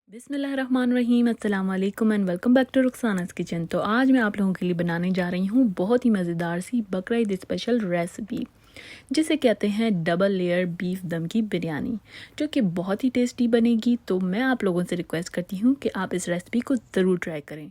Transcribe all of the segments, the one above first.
बिस्मिल्लाहिर्रहमानिर्रहीम, अस्सलाम वालेकुम and welcome back to Rukhsana's kitchen. तो आज मैं आप लोगों के लिए बनाने जा रही हूँ बहुत ही मज़ेदार सी बकरा ईद स्पेशल रेसिपी, जिसे कहते हैं डबल लेयर बीफ दम की बिरयानी, जो कि बहुत ही टेस्टी बनेगी। तो मैं आप लोगों से रिक्वेस्ट करती हूँ कि आप इस रेसिपी को ज़रूर ट्राई करें।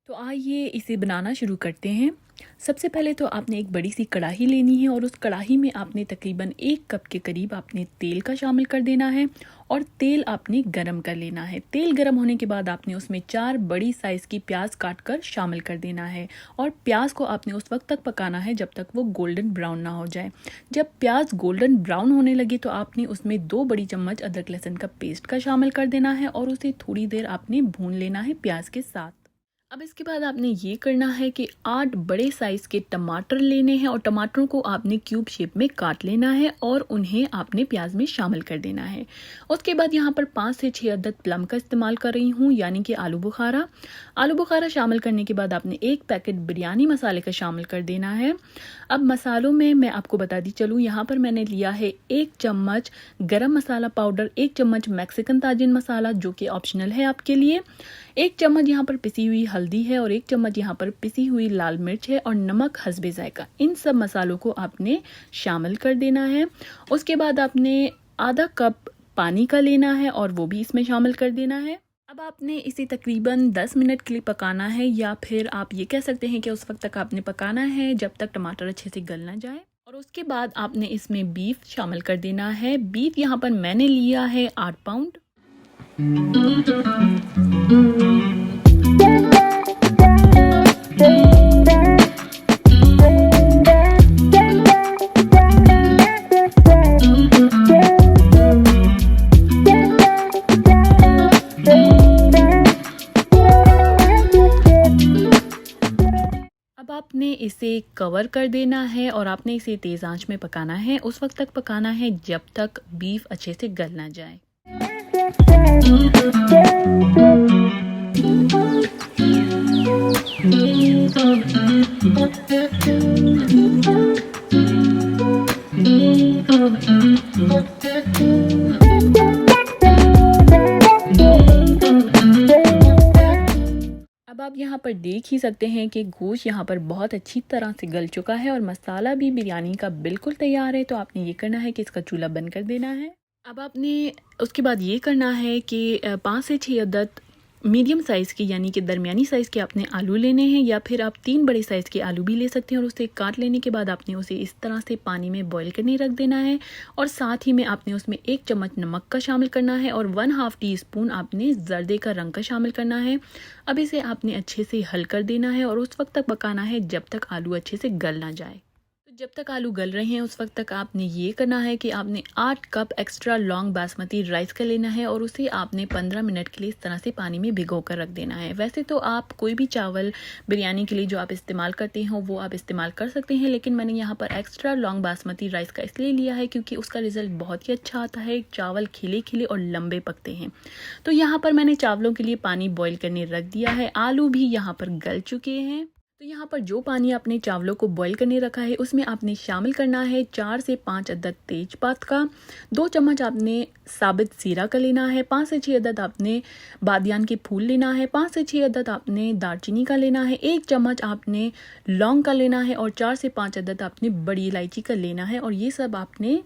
तो आइए इसे बनाना शुरू करते हैं। सबसे पहले तो आपने एक बड़ी सी कढ़ाई लेनी है और उस कढ़ाई में आपने तकरीबन 1 कप के करीब आपने तेल का शामिल कर देना है और तेल आपने गरम कर लेना है। तेल गरम होने के बाद आपने उसमें 4 बड़ी साइज़ की प्याज काट कर शामिल कर देना है और प्याज को आपने उस वक्त तक पकाना है जब तक वो गोल्डन ब्राउन ना हो जाए। जब प्याज गोल्डन ब्राउन होने लगे तो आपने उसमें 2 बड़ी चम्मच अदरक लहसुन का पेस्ट का शामिल कर देना है और उसे थोड़ी देर आपने भून लेना है प्याज के साथ। अब इसके बाद आपने ये करना है कि 8 बड़े साइज़ के टमाटर लेने हैं और टमाटरों को आपने क्यूब शेप में काट लेना है और उन्हें आपने प्याज में शामिल कर देना है। उसके बाद यहाँ पर 5 से 6 अदद प्लम का इस्तेमाल कर रही हूँ, यानी कि आलू बुखारा। आलू बुखारा शामिल करने के बाद आपने 1 पैकेट बिरयानी मसाले का शामिल कर देना है। अब मसालों में मैं आपको बताती चलूँ, यहाँ पर मैंने लिया है 1 चम्मच गरम मसाला पाउडर, 1 चम्मच मैक्सिकन ताजिन मसाला जो कि ऑप्शनल है आपके लिए, 1 चम्मच यहाँ पर पिसी हुई हल्दी है और 1 चम्मच यहाँ पर पिसी हुई लाल मिर्च है और नमक हस्बे जायका। इन सब मसालों को आपने शामिल कर देना है। उसके बाद आपने आधा कप पानी का लेना है और वो भी इसमें शामिल कर देना है। अब आपने इसे तकरीबन 10 मिनट के लिए पकाना है, या फिर आप ये कह सकते हैं कि उस वक्त तक आपने पकाना है जब तक टमाटर अच्छे से गल ना जाए। और उसके बाद आपने इसमें बीफ शामिल कर देना है। बीफ यहाँ पर मैंने लिया है 8 पाउंड। अब आपने इसे कवर कर देना है और आपने इसे तेज़ आंच में पकाना है, उस वक्त तक पकाना है जब तक बीफ अच्छे से गल ना जाए। अब आप यहाँ पर देख ही सकते हैं कि गोश्त यहाँ पर बहुत अच्छी तरह से गल चुका है और मसाला भी बिरयानी का बिल्कुल तैयार है। तो आपने ये करना है कि इसका चूल्हा बंद कर देना है। अब आपने उसके बाद ये करना है कि 5 से 6 अदद मीडियम साइज़ के, यानी कि दरमियानी साइज़ के आपने आलू लेने हैं, या फिर आप 3 बड़े साइज़ के आलू भी ले सकते हैं और उसे काट लेने के बाद आपने उसे इस तरह से पानी में बॉईल करने रख देना है और साथ ही में आपने उसमें 1 चम्मच नमक का शामिल करना है और 1/2 टीस्पून आपने जर्दे का रंग का शामिल करना है। अब इसे आपने अच्छे से हल कर देना है और उस वक्त तक पकाना है जब तक आलू अच्छे से गल ना जाए। जब तक आलू गल रहे हैं उस वक्त तक आपने ये करना है कि आपने 8 cup extra long basmati rice का लेना है और उसे आपने 15 मिनट के लिए इस तरह से पानी में भिगो कर रख देना है। वैसे तो आप कोई भी चावल बिरयानी के लिए जो आप इस्तेमाल करते हो वो आप इस्तेमाल कर सकते हैं, लेकिन मैंने यहाँ पर एक्स्ट्रा लॉन्ग बासमती राइस का इसलिए लिया है क्योंकि उसका रिज़ल्ट बहुत ही अच्छा आता है। चावल खिले खिले और लंबे पकते हैं। तो यहाँ पर मैंने चावलों के लिए पानी बॉयल करने रख दिया है। आलू भी यहाँ पर गल चुके हैं। तो यहाँ पर जो पानी आपने चावलों को बॉईल करने रखा है उसमें आपने शामिल करना है 4 से 5 अदद तेजपात का, 2 चम्मच आपने साबित जीरा का लेना है, 5 से 6 अदद आपने बादियान के फूल लेना है, 5 से 6 अदद आपने दालचीनी का लेना है, 1 चम्मच आपने लौंग का लेना है और 4 से 5 अदद आपने बड़ी इलायची का लेना है और ये सब आपने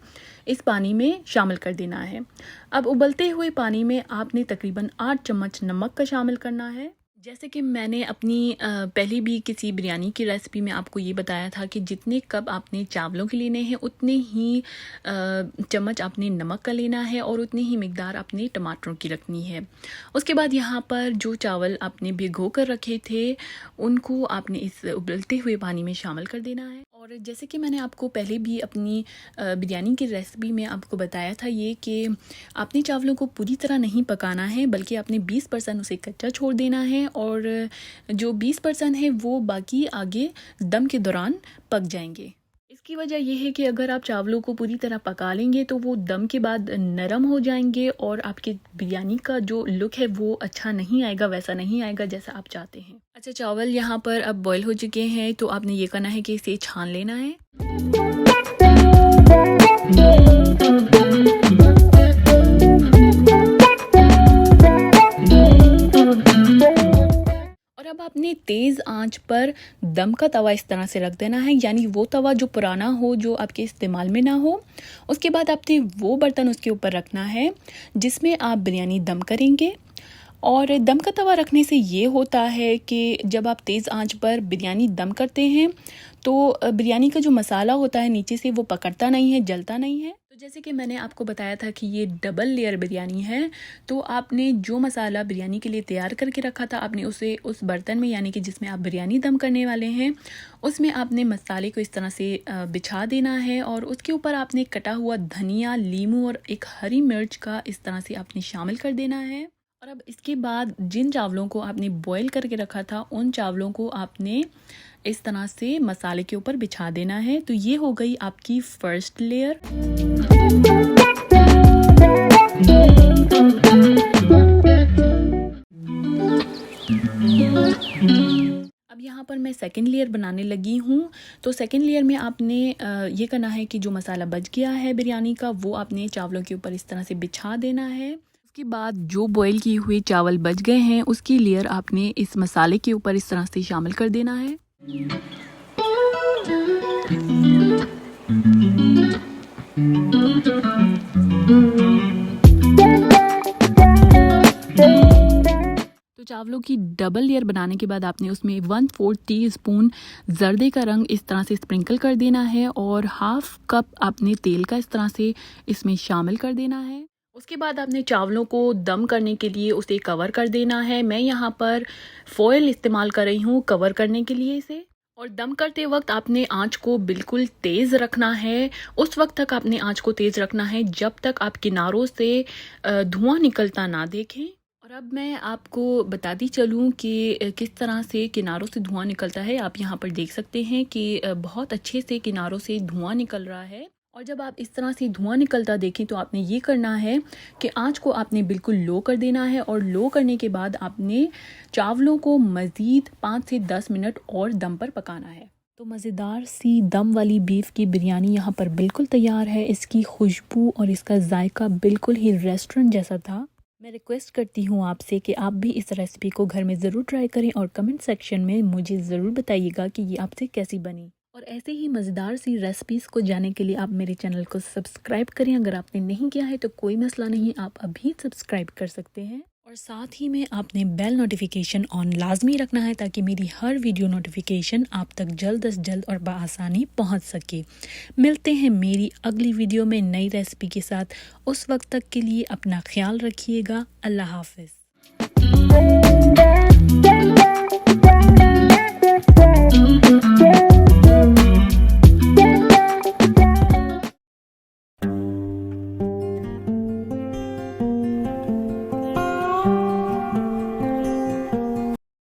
इस पानी में शामिल कर देना है। अब उबलते हुए पानी में आपने तकरीबन 8 चम्मच नमक का शामिल करना है। जैसे कि मैंने अपनी पहले भी किसी बिरयानी की रेसिपी में आपको ये बताया था कि जितने कप आपने चावलों के लेने हैं उतने ही चम्मच आपने नमक का लेना है और उतनी ही मिकदार आपने टमाटरों की रखनी है। उसके बाद यहाँ पर जो चावल आपने भिगो कर रखे थे उनको आपने इस उबलते हुए पानी में शामिल कर देना है। और जैसे कि मैंने आपको पहले भी अपनी बिरयानी की रेसिपी में आपको बताया था ये कि आपने चावलों को पूरी तरह नहीं पकाना है, बल्कि आपने 20% उसे कच्चा छोड़ देना है और जो 20% है वो बाकी आगे दम के दौरान पक जाएंगे। इसकी वजह ये है कि अगर आप चावलों को पूरी तरह पका लेंगे तो वो दम के बाद नरम हो जाएंगे और आपकी बिरयानी का जो लुक है वो अच्छा नहीं आएगा, वैसा नहीं आएगा जैसा आप चाहते हैं। अच्छा, चावल यहाँ पर अब बॉईल हो चुके हैं तो आपने ये करना है कि इसे छान लेना है। और अब आपने तेज़ आंच पर दम का तवा इस तरह से रख देना है, यानी वो तवा जो पुराना हो, जो आपके इस्तेमाल में ना हो। उसके बाद आपने वो बर्तन उसके ऊपर रखना है जिसमें आप बिरयानी दम करेंगे। और दम का तवा रखने से ये होता है कि जब आप तेज़ आंच पर बिरयानी दम करते हैं तो बिरयानी का जो मसाला होता है नीचे से वो पकड़ता नहीं है, जलता नहीं है। तो जैसे कि मैंने आपको बताया था कि ये डबल लेयर बिरयानी है, तो आपने जो मसाला बिरयानी के लिए तैयार करके रखा था आपने उसे उस बर्तन में, यानी कि जिसमें आप बिरयानी दम करने वाले हैं, उसमें आपने मसाले को इस तरह से बिछा देना है। और उसके ऊपर आपने कटा हुआ धनिया, लीमू और एक हरी मिर्च का इस तरह से आपने शामिल कर देना है। और अब इसके बाद जिन चावलों को आपने बॉईल करके रखा था उन चावलों को आपने इस तरह से मसाले के ऊपर बिछा देना है। तो ये हो गई आपकी फर्स्ट लेयर। अब यहाँ पर मैं सेकेंड लेयर बनाने लगी हूँ। तो सेकेंड लेयर में आपने ये करना है कि जो मसाला बच गया है बिरयानी का वो आपने चावलों के ऊपर इस तरह से बिछा देना है। उसके बाद जो बॉईल किए हुए चावल बच गए हैं उसकी लेयर आपने इस मसाले के ऊपर इस तरह से शामिल कर देना है। तो चावलों की डबल लेयर बनाने के बाद आपने उसमें 1/4 टीस्पून जर्दे का रंग इस तरह से स्प्रिंकल कर देना है और हाफ कप आपने तेल का इस तरह से इसमें शामिल कर देना है। उसके बाद आपने चावलों को दम करने के लिए उसे कवर कर देना है। मैं यहाँ पर फॉयल इस्तेमाल कर रही हूँ कवर करने के लिए इसे। और दम करते वक्त आपने आंच को बिल्कुल तेज़ रखना है। उस वक्त तक आपने आंच को तेज़ रखना है जब तक आप किनारों से धुआं निकलता ना देखें। और अब मैं आपको बताती चलूँ कि किस तरह से किनारों से धुआं निकलता है। आप यहाँ पर देख सकते हैं कि बहुत अच्छे से किनारों से धुआं निकल रहा है। और जब आप इस तरह से धुआं निकलता देखें तो आपने ये करना है कि आंच को आपने बिल्कुल लो कर देना है। और लो करने के बाद आपने चावलों को मज़ीद 5 से 10 मिनट और दम पर पकाना है। तो मज़ेदार सी दम वाली बीफ की बिरयानी यहाँ पर बिल्कुल तैयार है। इसकी खुशबू और इसका जायका बिल्कुल ही रेस्टोरेंट जैसा था। मैं रिक्वेस्ट करती हूँ आपसे कि आप भी इस रेसिपी को घर में ज़रूर ट्राई करें और कमेंट सेक्शन में मुझे ज़रूर बताइएगा कि ये आपसे कैसी बनी। और ऐसे ही मज़ेदार सी रेसिपीज़ को जानने के लिए आप मेरे चैनल को सब्सक्राइब करें। अगर आपने नहीं किया है तो कोई मसला नहीं, आप अभी सब्सक्राइब कर सकते हैं। और साथ ही में आपने बेल नोटिफिकेशन ऑन लाजमी रखना है ताकि मेरी हर वीडियो नोटिफिकेशन आप तक जल्द से जल्द और बआसानी पहुंच सके। मिलते हैं मेरी अगली वीडियो में नई रेसिपी के साथ। उस वक्त तक के लिए अपना ख्याल रखिएगा। अल्लाह हाफिज़।